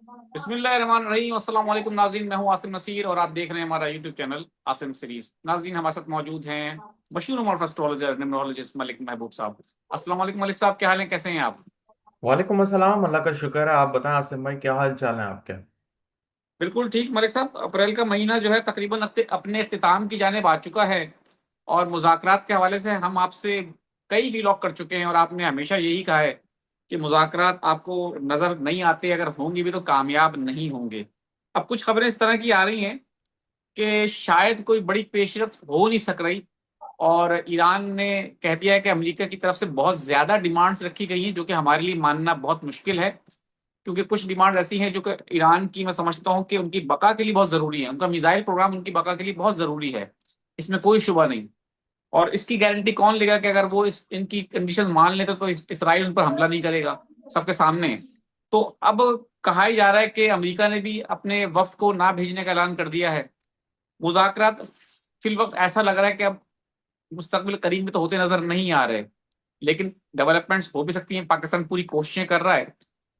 बिस्मिल्लाहिर्रहमानिर्रहीम। अस्सलाम वालेकुम नाज़रीन, मैं हूं आसिम नसीर और आप देख रहे हैं हमारा यूट्यूब चैनल आसिम सीरीज। नाज़रीन, हमारे साथ मौजूद हैं मशहूर उमर एस्ट्रोलॉजर न्यूमरोलॉजिस्ट मलिक महबूब साहब। अस्सलाम वालेकुम मलिक साहब, क्या हाल है, कैसे हैं आप? वालेकुम अस्सलाम। अल्लाह का शुक्र है। आप बताएं आसिम भाई, क्या हाल चाल है आपके? बिल्कुल ठीक मलिक साहब। अप्रैल का महीना जो है तकरीबन अपने इख्तिताम की जानिब आ चुका है और मुज़ाकरात के हवाले से हम आपसे कई वीलॉग कर चुके हैं और आपने हमेशा यही कहा है कि मुज़ाकरात आपको नज़र नहीं आते, अगर होंगे भी तो कामयाब नहीं होंगे। अब कुछ खबरें इस तरह की आ रही हैं कि शायद कोई बड़ी पेशरफ हो नहीं सक रही और ईरान ने कह दिया है कि अमेरिका की तरफ से बहुत ज़्यादा डिमांड्स रखी गई हैं, जो कि हमारे लिए मानना बहुत मुश्किल है, क्योंकि कुछ डिमांड ऐसी हैं जो कि ईरान की मैं समझता हूं कि उनकी बका के लिए बहुत ज़रूरी है। उनका मिसाइल प्रोग्राम उनकी बका के लिए बहुत ज़रूरी है, इसमें कोई शुबा नहीं। और इसकी गारंटी कौन लेगा कि अगर वो इनकी कंडीशन मान लेते तो इसराइल उन पर हमला नहीं करेगा? सबके सामने है। तो अब कहा ही जा रहा है कि अमेरिका ने भी अपने वफ्द को ना भेजने का ऐलान कर दिया है। मुज़ाकरात फिल वक्त ऐसा लग रहा है कि अब मुस्तकबिल करीब में तो होते नजर नहीं आ रहे, लेकिन डेवलपमेंट्स हो भी सकती हैं। पाकिस्तान पूरी कोशिशें कर रहा है।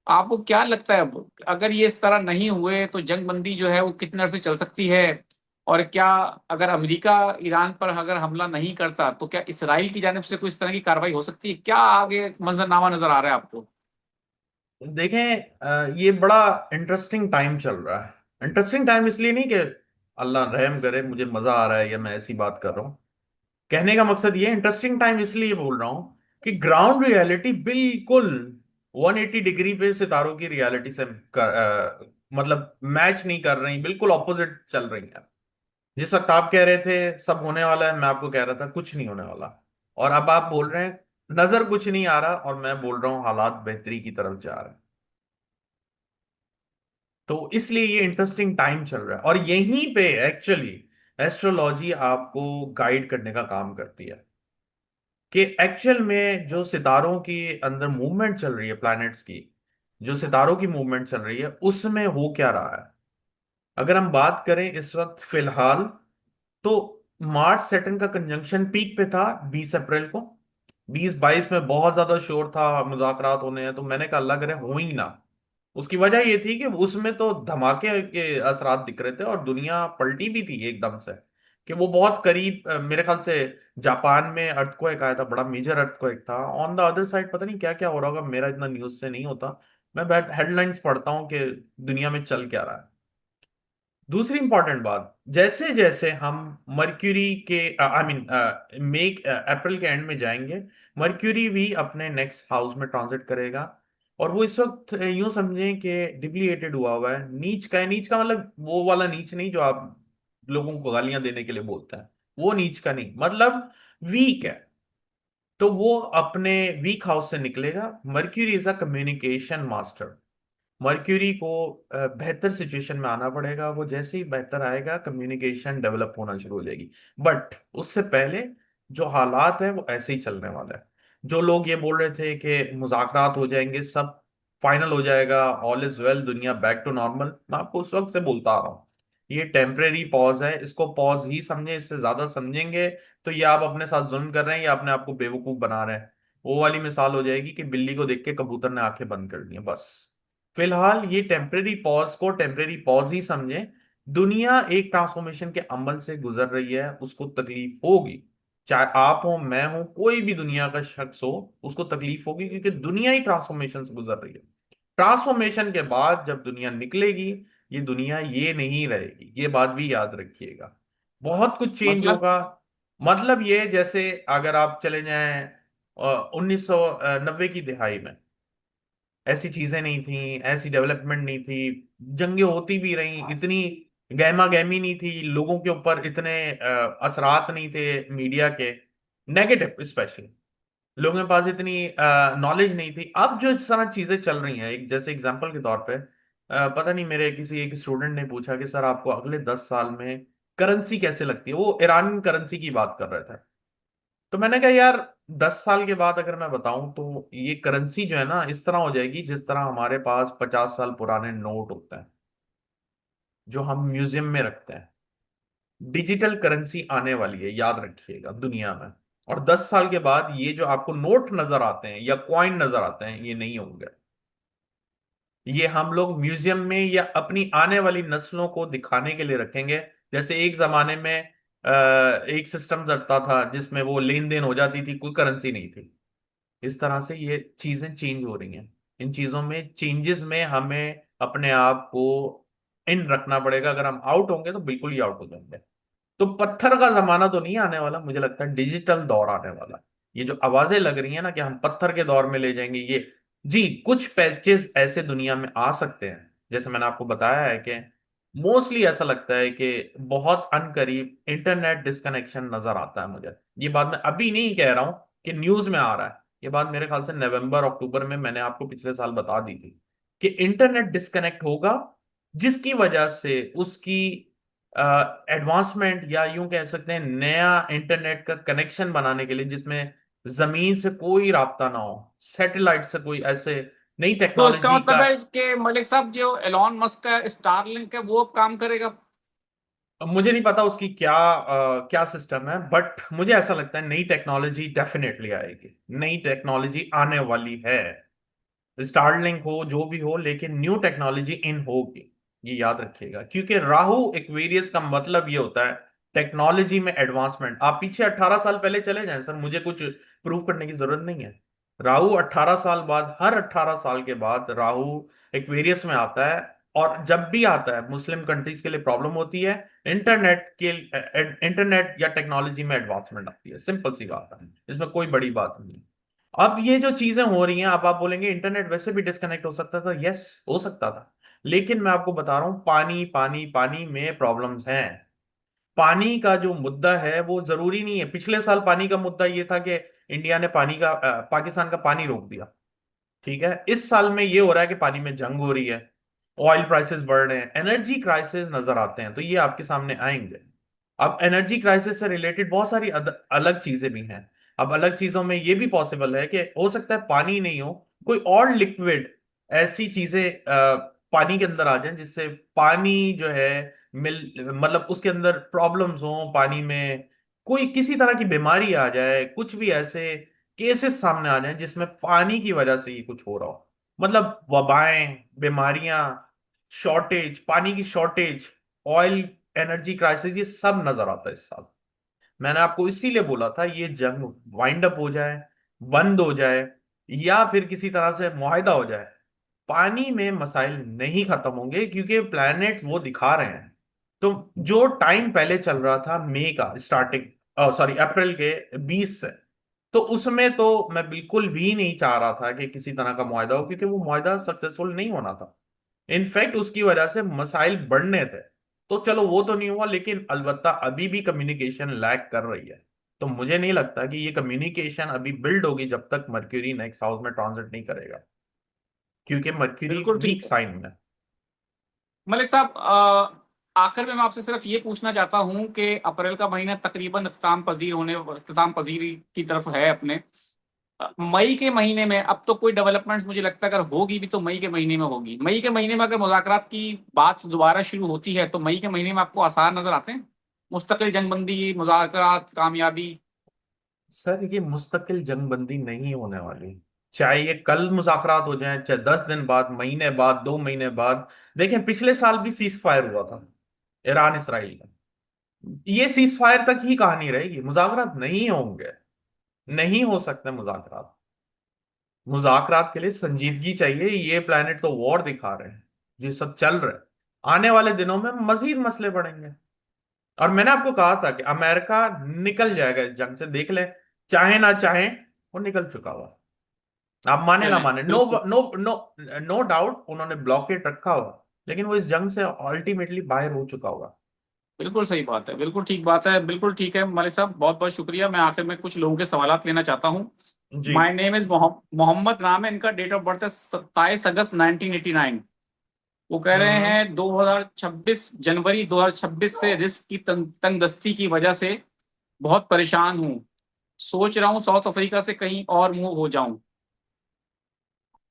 आपको क्या लगता है, अब अगर ये इस तरह नहीं हुए तो जंग बंदी जो है वो कितने अरसे चल सकती है? और क्या अगर अमेरिका ईरान पर अगर हमला नहीं करता तो क्या इसराइल की जानिब से कोई इस तरह की कार्रवाई हो सकती है? क्या आगे मंजरनामा नजर आ रहा है आपको? देखें, ये बड़ा इंटरेस्टिंग टाइम चल रहा है। इंटरेस्टिंग टाइम इसलिए नहीं कि अल्लाह रहम करे, मुझे मजा आ रहा है या मैं ऐसी बात कर रहा हूँ। कहने का मकसद ये, इंटरेस्टिंग टाइम इसलिए बोल रहा हूँ कि ग्राउंड रियलिटी बिल्कुल 180 डिग्री पे सितारों की रियलिटी से मतलब मैच नहीं कर रही, बिल्कुल ऑपोजिट चल रही है। जिस वक्त आप कह रहे थे सब होने वाला है, मैं आपको कह रहा था कुछ नहीं होने वाला। और अब आप बोल रहे हैं नजर कुछ नहीं आ रहा, और मैं बोल रहा हूं हालात बेहतरी की तरफ जा रहे हैं। तो इसलिए ये इंटरेस्टिंग टाइम चल रहा है, और यहीं पे एक्चुअली एस्ट्रोलॉजी आपको गाइड करने का काम करती है कि एक्चुअल में जो सितारों की अंदर मूवमेंट चल रही है, प्लैनेट्स की जो सितारों की मूवमेंट चल रही है, उसमें हो क्या रहा है। अगर हम बात करें इस वक्त फिलहाल, तो मार्च सैटर्न का कंजंक्शन पीक पे था 20 अप्रैल को। 20-22 में बहुत ज्यादा शोर था, मुज़ाकरात होने हैं, तो मैंने कहा अल्लाह करे हो ही ना। उसकी वजह ये थी कि उसमें तो धमाके के असरात दिख रहे थे और दुनिया पलटी भी थी एकदम से। कि वो बहुत करीब, मेरे ख्याल से जापान में अर्थक्वेक आया था, बड़ा मेजर अर्थक्वेक था। ऑन द अदर साइड पता नहीं क्या क्या हो रहा होगा, मेरा इतना न्यूज से नहीं होता। मैं बैठ हेडलाइंस पढ़ता हूँ कि दुनिया में चल क्या रहा है। दूसरी इंपॉर्टेंट बात, जैसे जैसे हम मर्क्यूरी के आई मीन मई अप्रैल के एंड में जाएंगे, मर्क्यूरी भी अपने नेक्स्ट हाउस में ट्रांजिट करेगा। और वो इस वक्त यूं समझें कि डिप्लीटेड हुआ है, नीच का है। नीच का मतलब वो वाला नीच नहीं जो आप लोगों को गालियां देने के लिए बोलते हैं, वो नीच का नहीं, मतलब वीक है। तो वो अपने वीक हाउस से निकलेगा। Mercury is a communication master. Mercury को बेहतर सिचुएशन में आना पड़ेगा। वो जैसे ही बेहतर आएगा, कम्युनिकेशन डेवलप होना शुरू हो जाएगी। बट उससे पहले जो हालात है वो ऐसे ही चलने वाला है। जो लोग ये बोल रहे थे कि मुज़ाकरात हो जाएंगे, सब फाइनल हो जाएगा, ऑल इज वेल, दुनिया बैक टू नॉर्मल, मैं आपको उस वक्त से बोलता आ रहा हूँ ये टेम्परेरी पॉज है। इसको पॉज ही समझे, इससे ज्यादा समझेंगे तो ये आप अपने साथ जुल्म कर रहे हैं या अपने आप को बेवकूफ बना रहे हैं। वो वाली मिसाल हो जाएगी कि बिल्ली को देख के कबूतर ने आंखें बंद कर दी हैं, बस। फिलहाल ये टेम्परेरी पॉज को टेम्परेरी पॉज ही समझें। दुनिया एक ट्रांसफॉर्मेशन के अमल से गुजर रही है, उसको तकलीफ होगी। चाहे आप हो, मैं हूं, कोई भी दुनिया का शख्स हो, उसको तकलीफ होगी, क्योंकि दुनिया ही ट्रांसफॉर्मेशन से गुजर रही है। ट्रांसफॉर्मेशन के बाद जब दुनिया निकलेगी, ये दुनिया ये नहीं रहेगी, ये बात भी याद रखिएगा। बहुत कुछ चेंज मतलब होगा। मतलब ये, जैसे अगर आप चले जाएं 1990 की दिहाई में, ऐसी चीजें नहीं थी, ऐसी डेवलपमेंट नहीं थी, जंगें होती भी रही, इतनी गहमा गहमी नहीं थी, लोगों के ऊपर इतने असरात नहीं थे मीडिया के, नेगेटिव स्पेशली। लोगों के पास इतनी नॉलेज नहीं थी। अब जो इस तरह चीजें चल रही हैं, एक जैसे एग्जांपल के तौर पे, पता नहीं, मेरे किसी एक स्टूडेंट ने पूछा कि सर आपको अगले 10 साल में करेंसी कैसे लगती है। वो ईरान करेंसी की बात कर रहे थे। तो मैंने कहा यार, 10 साल के बाद अगर मैं बताऊं तो ये करेंसी जो है ना, इस तरह हो जाएगी जिस तरह हमारे पास 50 साल पुराने नोट होते हैं जो हम म्यूजियम में रखते हैं। डिजिटल करेंसी आने वाली है, याद रखिएगा, दुनिया में। और 10 साल के बाद ये जो आपको नोट नजर आते हैं या कॉइन नजर आते हैं, ये नहीं होंगे। ये हम लोग म्यूजियम में या अपनी आने वाली नस्लों को दिखाने के लिए रखेंगे। जैसे एक जमाने में एक सिस्टम चलता था जिसमें वो लेन देन हो जाती थी, कोई करेंसी नहीं थी। इस तरह से ये चीजें चेंज हो रही हैं। इन चीजों में चेंजेस में हमें अपने आप को इन रखना पड़ेगा। अगर हम आउट होंगे तो बिल्कुल ही आउट हो जाएंगे। तो पत्थर का जमाना तो नहीं आने वाला, मुझे लगता है डिजिटल दौर आने वाला है। ये जो आवाजें लग रही है ना कि हम पत्थर के दौर में ले जाएंगे, ये जी कुछ पैचेस ऐसे दुनिया में आ सकते हैं। जैसे मैंने आपको बताया है कि मोस्टली ऐसा लगता है कि बहुत अनकरीब इंटरनेट डिस्कनेक्शन नजर आता है मुझे। ये बात मैं अभी नहीं कह रहा हूं कि न्यूज में आ रहा है। ये बात मेरे ख्याल से नवंबर अक्टूबर में मैंने आपको पिछले साल बता दी थी कि इंटरनेट डिस्कनेक्ट होगा, जिसकी वजह से उसकी एडवांसमेंट या यूं कह सकते हैं नया इंटरनेट का कनेक्शन बनाने के लिए, जिसमें जमीन से कोई राब्ता ना हो, सैटेलाइट से कोई ऐसे नई तो इसका टेक्नोलॉजी मतलब का। है कि मलिक साहब जो एलॉन मस्क का स्टारलिंक है वो अब काम करेगा? अब मुझे नहीं पता उसकी क्या सिस्टम है, बट मुझे ऐसा लगता है नई टेक्नोलॉजी डेफिनेटली आएगी, नई टेक्नोलॉजी आने वाली है। स्टारलिंक हो जो भी हो, लेकिन न्यू टेक्नोलॉजी इन होगी। ये याद रखिएगा, क्योंकि राहु एक्वेरियस का मतलब ये होता है टेक्नोलॉजी में एडवांसमेंट। आप पीछे 18 साल पहले चले जाएं सर, मुझे कुछ प्रूव करने की जरूरत नहीं है। राहु 18 साल बाद, हर 18 साल के बाद राहु एक्वेरियस में आता है। और जब भी आता है मुस्लिम कंट्रीज के लिए प्रॉब्लम होती है। इंटरनेट या टेक्नोलॉजी में एडवांसमेंट आती है, सिंपल सी बात है, इसमें कोई बड़ी बात नहीं है। अब ये जो चीजें हो रही हैं, अब आप बोलेंगे इंटरनेट वैसे भी डिस्कनेक्ट हो सकता था। यस, हो सकता था। लेकिन मैं आपको बता रहा हूं, पानी पानी पानी में प्रॉब्लम्स हैं। पानी का जो मुद्दा है वो जरूरी नहीं है। पिछले साल पानी का मुद्दा ये था कि इंडिया ने पाकिस्तान का पानी रोक दिया। ठीक है, इस साल में ये हो रहा है कि पानी में जंग हो रही है, ऑयल प्राइसेस बढ़ रहे हैं, एनर्जी क्राइसिस नजर आते हैं, तो ये आपके सामने आएंगे। अब एनर्जी क्राइसिस से रिलेटेड बहुत सारी अलग चीजें भी हैं। अब अलग चीजों में ये भी पॉसिबल है कि हो सकता है पानी नहीं हो, कोई और लिक्विड ऐसी चीजें पानी के अंदर आ जाएं, जिससे पानी जो है मिल मतलब उसके अंदर प्रॉब्लम्स हो पानी में, कोई किसी तरह की बीमारी आ जाए, कुछ भी ऐसे केसेस सामने आ जाएं जिसमें पानी की वजह से ये कुछ हो रहा हो। मतलब वबाएं, बीमारियां, शॉर्टेज, पानी की शॉर्टेज, ऑयल, एनर्जी क्राइसिस, ये सब नजर आता है इस साल। मैंने आपको इसीलिए बोला था ये जंग वाइंड अप हो जाए, बंद हो जाए, या फिर किसी तरह से मुआहदा हो जाए, पानी में मसाइल नहीं खत्म होंगे, क्योंकि प्लैनेट वो दिखा रहे हैं। तो जो टाइम पहले चल रहा था मई का स्टार्टिंग, सॉरी अप्रैल के 20 से, तो उसमें तो मैं बिल्कुल भी नहीं चाह रहा था कि किसी तरह का मुआहदा हो, क्योंकि वो मुआहदा सक्सेसफुल नहीं होना था। इनफैक्ट उसकी वजह से मसाइल बढ़ने थे। तो चलो वो तो नहीं हुआ, लेकिन अलबत्ता अभी भी कम्युनिकेशन लैक कर रही है। तो मुझे नहीं लगता कि ये कम्युनिकेशन अभी बिल्ड होगी जब तक मर्क्यूरी नेक्स्ट हाउस में ट्रांजिट नहीं करेगा, क्योंकि मर्क्यूरी बिल्कुल ठीक वीक है साइन में। मलिक साहब, आखिर में मैं आपसे सिर्फ ये पूछना चाहता हूं कि अप्रैल का महीना तकरीबन इख्तिताम पजीरी की तरफ है अपने। मई के महीने में अब तो कोई डेवलपमेंट्स मुझे लगता है अगर होगी भी तो मई के महीने में होगी। मई के महीने में अगर मुज़ाकरात की बात दोबारा शुरू होती है तो मई के महीने में आपको आसार नजर आते हैं? मुस्तकिल जंगबंदी, मुज़ाकरात, कामयाबी? सर ये मुस्तकिल जंगबंदी नहीं होने वाली। चाहे ये कल मुज़ाकरात हो जाए, चाहे 10 दिन बाद, महीने बाद, 2 महीने बाद। देखें पिछले साल भी सीज फायर हुआ था ईरान इसराइल का। ये सीज फायर तक ही कहानी रहेगी, मुज़ाकरात नहीं होंगे। नहीं हो सकते मुज़ाकरात। मुज़ाकरात के लिए संजीदगी चाहिए। ये प्लेनेट तो वॉर दिखा रहे हैं, ये सब चल रहा है। आने वाले दिनों में मजीद मसले बढ़ेंगे। और मैंने आपको कहा था कि अमेरिका निकल जाएगा इस जंग से, देख ले, चाहे ना चाहे वो निकल चुका हुआ। आप माने ना चलें, माने, नो बिल्कुल। नो नो नो डाउट उन्होंने ब्लॉकेट रखा हुआ, लेकिन वो इस जंग से अल्टीमेटली बाहर हो चुका होगा। बिल्कुल सही बात है, बिल्कुल ठीक बात है, बिल्कुल ठीक है मलिक साहब, बहुत बहुत शुक्रिया। मैं आखिर में कुछ लोगों के सवालात लेना चाहता हूँ। जी। माय नेम इज मोहम्मद नाम है इनका, डेट ऑफ बर्थ है 27 अगस्त 1989। वो कह रहे हम्म। हैं 2026 जनवरी 2026 से रिस्क की तंगदस्ती की वजह से बहुत परेशान हूँ। सोच रहा हूँ साउथ अफ्रीका से कहीं और मूव हो जाऊं।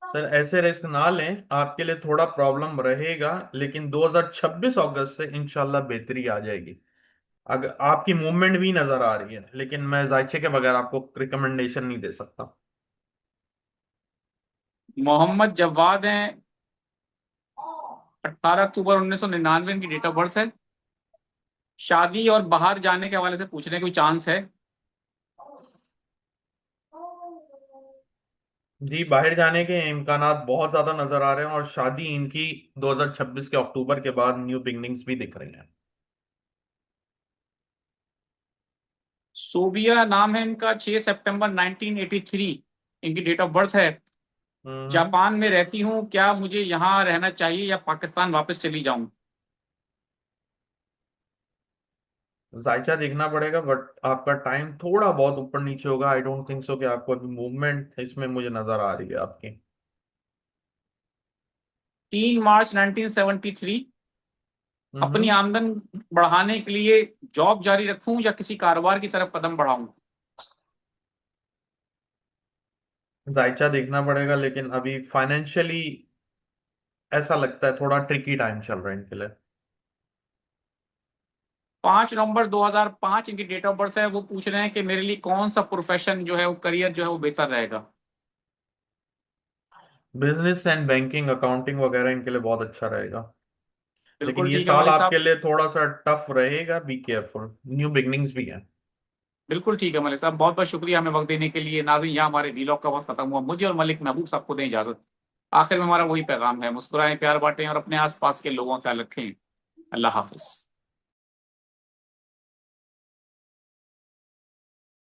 सर ऐसे रिस्क ना लें, आपके लिए थोड़ा प्रॉब्लम रहेगा, लेकिन 2026 अगस्त से इंशाल्लाह बेहतरी आ जाएगी। अगर आपकी मूवमेंट भी नजर आ रही है, लेकिन मैं जायचे के बगैर आपको रिकमेंडेशन नहीं दे सकता। मोहम्मद जवाद हैं, 18 अक्टूबर 1999 इनकी डेट ऑफ बर्थ है। शादी और बाहर जाने के हवाले से पूछ रहे हैं, कोई चांस है? जी, बाहर जाने के इम्कानात बहुत ज्यादा नजर आ रहे हैं, और शादी इनकी 2026 के अक्टूबर के बाद न्यू बिगनिंग्स भी दिख रही हैं। सोबिया नाम है इनका, 6 सितंबर 1983 इनकी डेट ऑफ बर्थ है। हम्म। जापान में रहती हूँ, क्या मुझे यहाँ रहना चाहिए या पाकिस्तान वापस चली जाऊं? जायचा देखना पड़ेगा, बट आपका टाइम थोड़ा बहुत ऊपर नीचे होगा। आई डोंट थिंक सो कि आपको अभी मूवमेंट इसमें मुझे नजर आ रही है आपकी। 3 मार्च 1973, अपनी हम्म। आमदन बढ़ाने के लिए जॉब जारी रखूं या किसी कारोबार की तरफ कदम बढ़ाऊं? जायचा देखना पड़ेगा, लेकिन अभी फाइनेंशियली ऐसा लगता है थोड़ा ट्रिकी टाइम चल रहा है इनके लिए। 5 नवंबर 2005 इनकी डेट ऑफ बर्थ है। वो पूछ रहे हैं कि मेरे लिए कौन सा प्रोफेशन जो है, वो करियर जो है वो बेहतर रहेगा? बिजनेस एंड बैंकिंग, अकाउंटिंग वगैरह इनके लिए बहुत अच्छा रहेगा। लेकिन बिल्कुल ये ठीक है साल मलिक आपके साहब। लिए थोड़ा सा टफ रहेगा, बी केयरफुल, न्यू बिगनिंग्स भी हैं। बिल्कुल ठीक है मलिक साहब, बहुत बहुत शुक्रिया हमें वक्त देने के लिए। नाज़रीन, यहाँ हमारे वीलॉग का वक्त खत्म हुआ। मुझे और मलिक महबूब साहब को दें इजाजत। आखिर में हमारा वही पैगाम है, मुस्कुराएं, प्यार बांटें और अपने आसपास के लोगों का ख्याल रखें। अल्लाह हाफिज।